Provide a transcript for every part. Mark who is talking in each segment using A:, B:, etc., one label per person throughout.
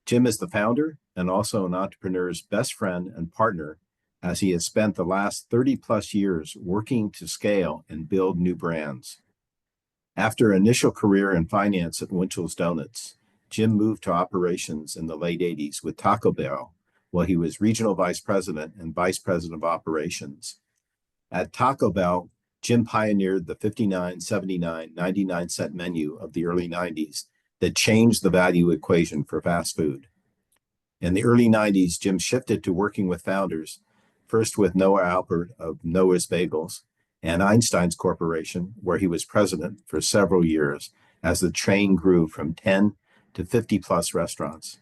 A: Jim is the founder and also an entrepreneur's best friend and partner, as he has spent the last 30 plus years working to scale and build new brands. After an initial career in finance at Winchell's Donuts, Jim moved to operations in the late 80s with Taco Bell, while he was regional vice president and vice president of operations. At Taco Bell, Jim pioneered the 59, 79, 99-cent menu of the early 90s that changed the value equation for fast food. In the early 90s, Jim shifted to working with founders, first with Noah Alpert of Noah's Bagels and Einstein's Corporation, where he was president for several years as the chain grew from 10 to 50 plus restaurants.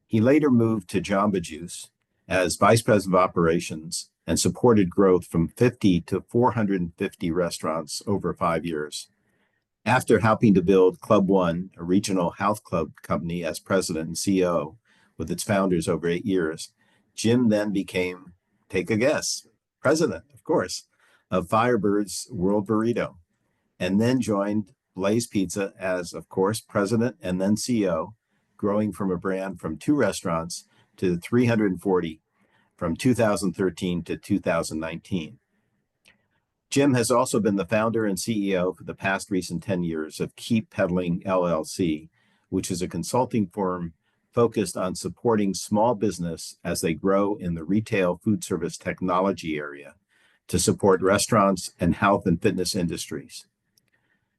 A: He later moved to Jamba Juice as vice president of operations and supported growth from 50 to 450 restaurants over 5 years. After helping to build Club One, a regional health club company, as president and CEO with its founders over 8 years, Jim then became, take a guess, president, of course, of Firebird's World Burrito, and then joined Blaze Pizza as, of course, president and then CEO, growing from a brand from 2 restaurants to 340 from 2013 to 2019. Jim has also been the founder and CEO for the past recent 10 years of Keep Peddling LLC, which is a consulting firm focused on supporting small business as they grow in the retail food service technology area to support restaurants and health and fitness industries.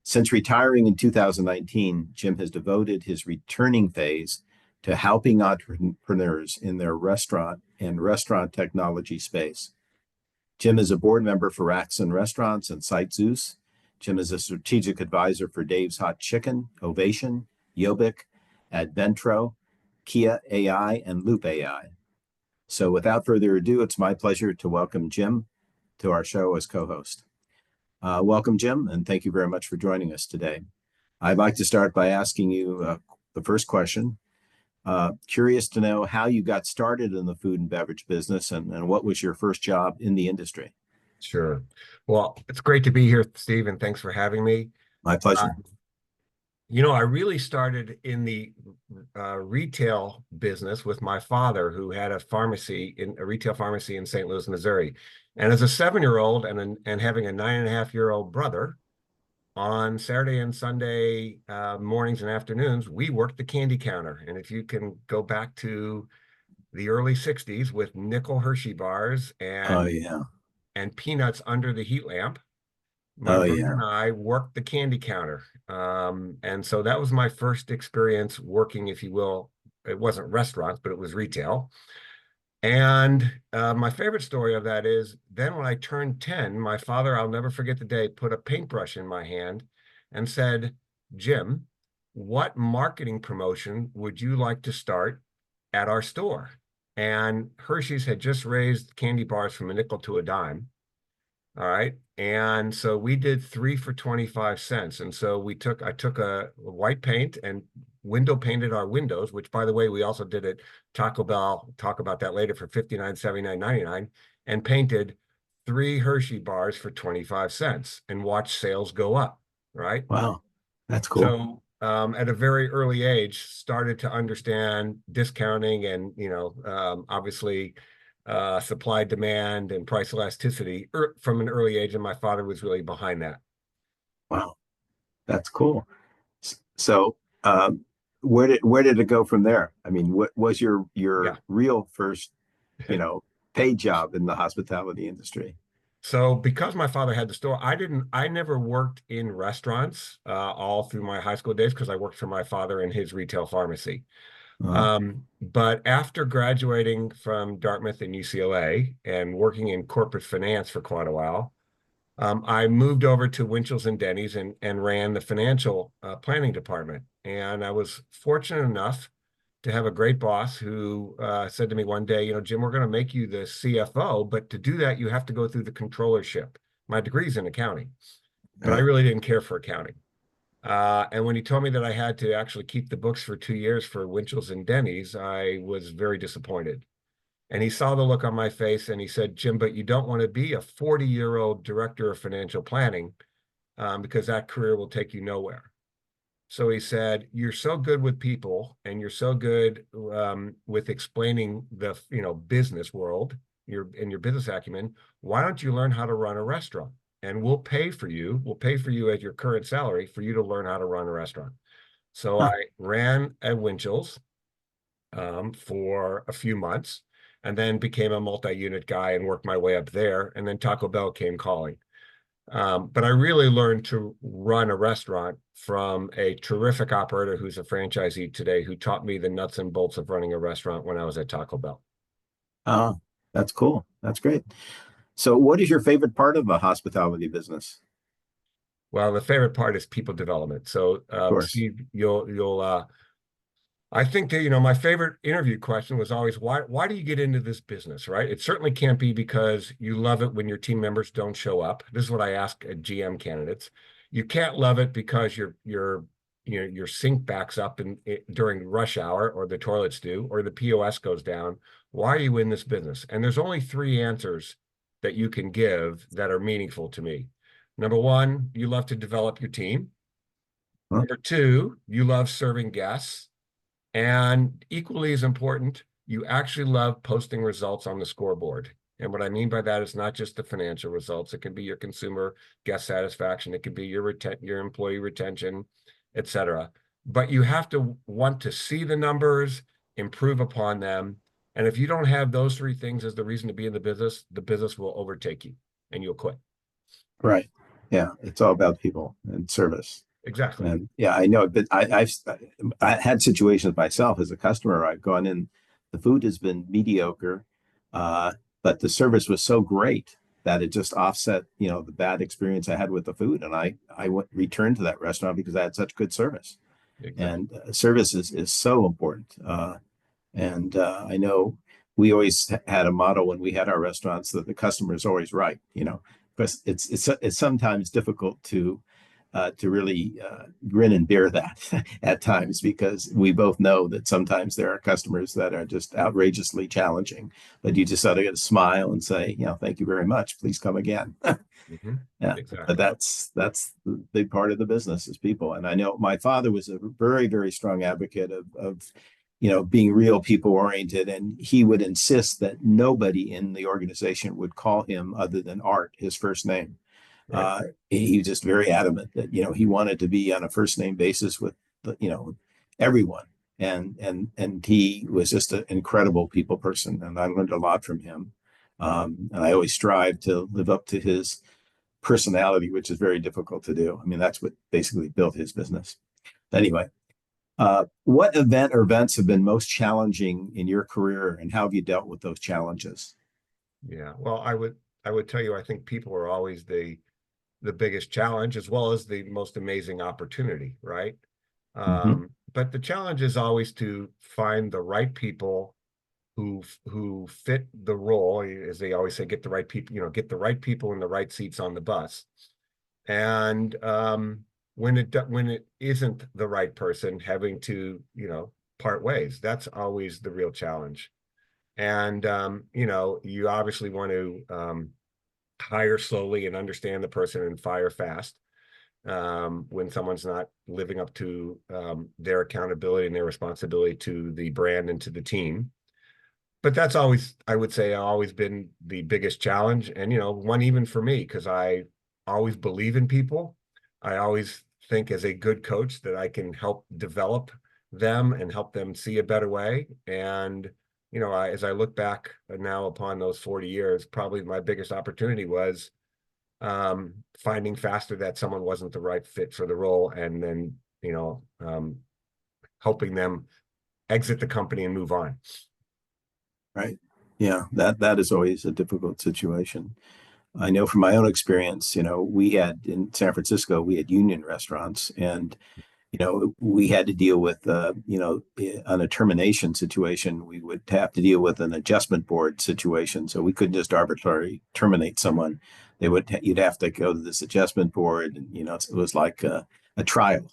A: Since retiring in 2019, Jim has devoted his returning phase to helping entrepreneurs in their restaurant and restaurant technology space. Jim is a board member for Rackson Restaurants and Sitezeus. Jim is a strategic advisor for Dave's Hot Chicken, Ovation, Yoobic, Adentro, Kia AI, and Loop AI. So without further ado, it's my pleasure to welcome Jim to our show as co-host. Welcome, Jim, and thank you very much for joining us today. I'd like to start by asking you the first question. Curious to know how you got started in the food and beverage business and what was your first job in the industry?
B: Sure. Well, it's great to be here, Steve, and thanks for having me.
A: My pleasure.
B: I really started in the retail business with my father, who had a retail pharmacy in St. Louis, Missouri. And as a 7-year-old and having a 9.5-year-old brother, on Saturday and Sunday mornings and afternoons, we worked the candy counter. And if you can go back to the early 60s with nickel Hershey bars and peanuts under the heat lamp, my brother and I worked the candy counter. And so that was my first experience working, if you will. It wasn't restaurants, but it was retail. And my favorite story of that is then when I turned 10, my father, I'll never forget the day, put a paintbrush in my hand and said, "Jim, what marketing promotion would you like to start at our store?" And Hershey's had just raised candy bars from a nickel to a dime. All right. And so we did 3 for 25 cents. And so I took a white paint and window painted our windows, which, by the way, we also did at Taco Bell, talk about that later, for $59, $79, $99, and painted 3 Hershey bars for 25 cents and watched sales go up, right?
A: Wow, that's cool.
B: So at a very early age, started to understand discounting and, obviously supply, demand, and price elasticity from an early age, and my father was really behind that.
A: Wow, that's cool. So where did it go from there? I mean, what was your real first, paid job in the hospitality industry?
B: So because my father had the store, I never worked in restaurants all through my high school days because I worked for my father in his retail pharmacy. But after graduating from Dartmouth and UCLA and working in corporate finance for quite a while, I moved over to Winchell's and Denny's and ran the financial planning department. And I was fortunate enough to have a great boss who said to me one day, "Jim, we're going to make you the CFO, but to do that, you have to go through the controllership." My degree's in accounting, but I really didn't care for accounting. And when he told me that I had to actually keep the books for 2 years for Winchell's and Denny's, I was very disappointed. And he saw the look on my face and he said, "Jim, but you don't want to be a 40-year-old director of financial planning because that career will take you nowhere." So he said, "You're so good with people, and you're so good with explaining the business world, your business acumen. Why don't you learn how to run a restaurant? And we'll pay for you. We'll pay for you at your current salary for you to learn how to run a restaurant." So
A: Huh.
B: I ran at Winchell's for a few months, and then became a multi-unit guy and worked my way up there. And then Taco Bell came calling. But I really learned to run a restaurant from a terrific operator who's a franchisee today, who taught me the nuts and bolts of running a restaurant when I was at Taco Bell.
A: Oh, that's cool. That's great. So what is your favorite part of the hospitality business?
B: Well, the favorite part is people development. So,
A: Of course.
B: Steve, I think that, my favorite interview question was always, why do you get into this business, right? It certainly can't be because you love it when your team members don't show up. This is what I ask GM candidates. You can't love it because your sink backs up during rush hour, or the toilets do, or the POS goes down. Why are you in this business? And there's only three answers that you can give that are meaningful to me. Number one, you love to develop your team.
A: Huh?
B: Number two, you love serving guests. And equally as important, you actually love posting results on the scoreboard. And what I mean by that is not just the financial results. It can be your consumer guest satisfaction. It could be your employee retention, et cetera. But you have to want to see the numbers, improve upon them. And if you don't have those three things as the reason to be in the business will overtake you and you'll quit.
A: Right. Yeah. It's all about people and service.
B: Exactly.
A: And yeah, I know, but I had situations myself as a customer. I've gone in, the food has been mediocre, uh, but the service was so great that it just offset, the bad experience I had with the food, and returned to that restaurant because I had such good service.
B: Exactly.
A: And service is so important. And I know we always had a motto when we had our restaurants that the customer is always right. Because it's sometimes difficult to really grin and bear that at times, because we both know that sometimes there are customers that are just outrageously challenging, but you just sort of get a smile and say, thank you very much, please come again.
B: Mm-hmm.
A: Yeah, but
B: Exactly.
A: that's the big part of the business is people. And I know my father was a very, very strong advocate of being real people oriented, and he would insist that nobody in the organization would call him other than Art, his first name.
B: Right.
A: He was just very adamant that he wanted to be on a first name basis with everyone, and he was just an incredible people person, and I learned a lot from him. And I always strive to live up to his personality, which is very difficult to do. I mean, that's what basically built his business. Anyway, what event or events have been most challenging in your career, and how have you dealt with those challenges?
B: Yeah. Well, I would tell you, I think people are always the biggest challenge, as well as the most amazing opportunity, right?
A: Mm-hmm.
B: But the challenge is always to find the right people who fit the role, as they always say, get the right people, get the right people in the right seats on the bus. And when it isn't the right person, having to part ways, that's always the real challenge. And you obviously want to hire slowly and understand the person and fire fast when someone's not living up to their accountability and their responsibility to the brand and to the team. But that's always, I would say, always been the biggest challenge. And, one even for me, because I always believe in people. I always think as a good coach that I can help develop them and help them see a better way. And, as I look back now upon those 40 years, probably my biggest opportunity was finding faster that someone wasn't the right fit for the role, and then, helping them exit the company and move on.
A: Right. Yeah, that is always a difficult situation. I know from my own experience, we had in San Francisco, we had union restaurants, and we had to deal with, on a termination situation, we would have to deal with an adjustment board situation. So we couldn't just arbitrarily terminate someone. You'd have to go to this adjustment board, and it was like a trial,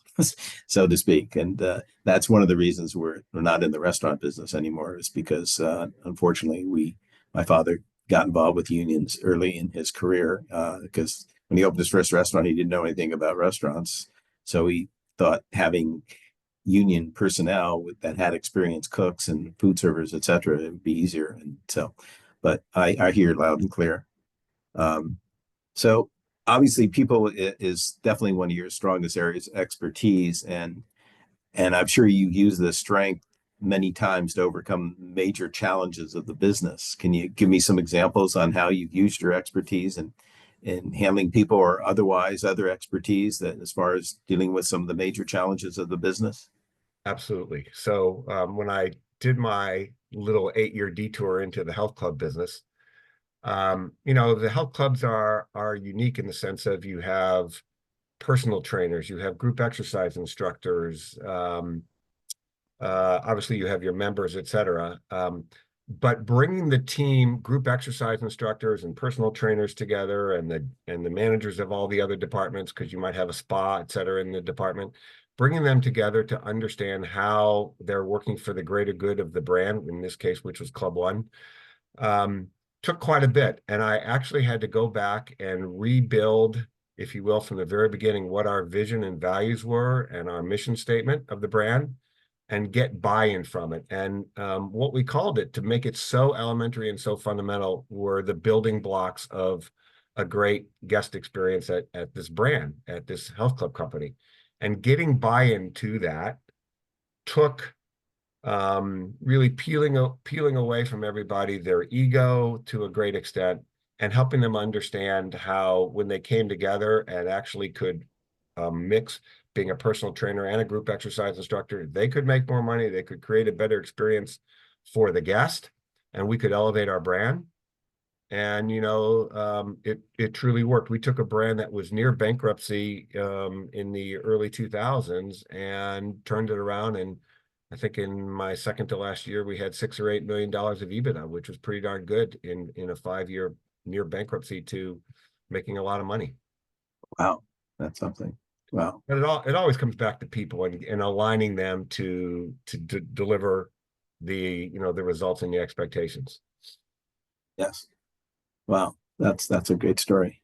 A: so to speak. And that's one of the reasons we're not in the restaurant business anymore, is because unfortunately my father got involved with unions early in his career, because when he opened his first restaurant, he didn't know anything about restaurants. So he thought having union personnel that had experienced cooks and food servers, et cetera, it'd be easier. And so, but I hear loud and clear. Um, so obviously people is definitely one of your strongest areas of expertise, and I'm sure you use this strength many times to overcome major challenges of the business. Can you give me some examples on how you've used your expertise in handling people or otherwise other expertise that as far as dealing with some of the major challenges of the business?
B: Absolutely. So when I did my little 8-year detour into the health club business, the health clubs are unique in the sense of you have personal trainers, you have group exercise instructors, obviously you have your members, etc. But bringing the team, group exercise instructors and personal trainers together, and the managers of all the other departments, because you might have a spa, et cetera, in the department, bringing them together to understand how they're working for the greater good of the brand, in this case, which was Club One, took quite a bit. And I actually had to go back and rebuild, if you will, from the very beginning, what our vision and values were and our mission statement of the brand, and get buy-in from it. And what we called it, to make it so elementary and so fundamental, were the building blocks of a great guest experience at this brand, at this health club company. And getting buy-in to that took really peeling away from everybody their ego to a great extent, and helping them understand how, when they came together and actually could mix being a personal trainer and a group exercise instructor, they could make more money, they could create a better experience for the guest, and we could elevate our brand. And it truly worked. We took a brand that was near bankruptcy in the early 2000s and turned it around. And I think in my second to last year, we had $6 or $8 million of EBITDA, which was pretty darn good in a 5-year near bankruptcy to making a lot of money.
A: Wow, that's something. Wow.
B: But it always comes back to people and aligning them to deliver the results and the expectations.
A: Yes. Wow, that's a great story.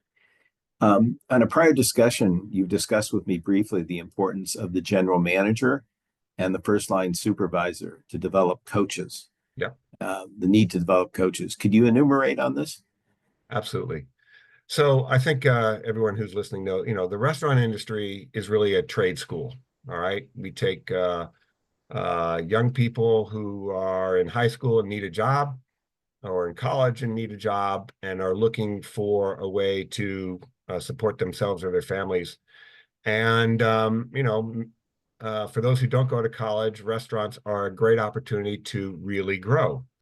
A: On a prior discussion, you've discussed with me briefly the importance of the general manager and the first line supervisor to develop coaches.
B: Yeah,
A: the need to develop coaches. Could you enumerate on this?
B: absolutely. So I think everyone who's listening know, the restaurant industry is really a trade school. All right, we take young people who are in high school and need a job, or in college and need a job, and are looking for a way to support themselves or their families. And for those who don't go to college, restaurants are a great opportunity to really grow.